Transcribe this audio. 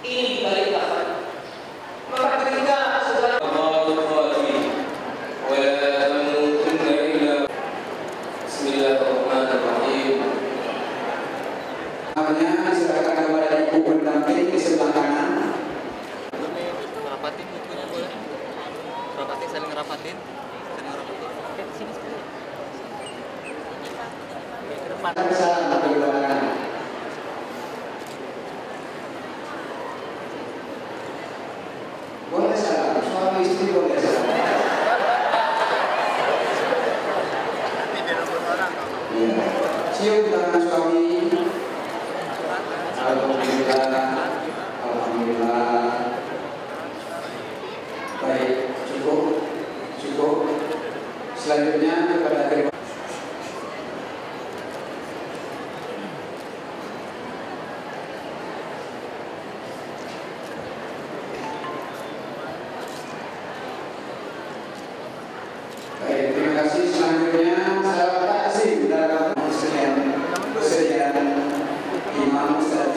Ini dibalik lafaz. Maka ketika saudara Bismillahirrahmanirrahim. Namanya silakan kepada ibu pendamping di sebelah kanan. Rapatin bukunya boleh. Rapatin, saling ngerapatin. Oke, sini. Ke depan. Salam di belakang. Boleh salam, suami istri boleh salam. Ya. Cium tangan suami. Alhamdulillah. Alhamdulillah. Baik, cukup. Selanjutnya kepada terima. Baik, terima kasih. Selanjutnya salam takzim dalam muslim.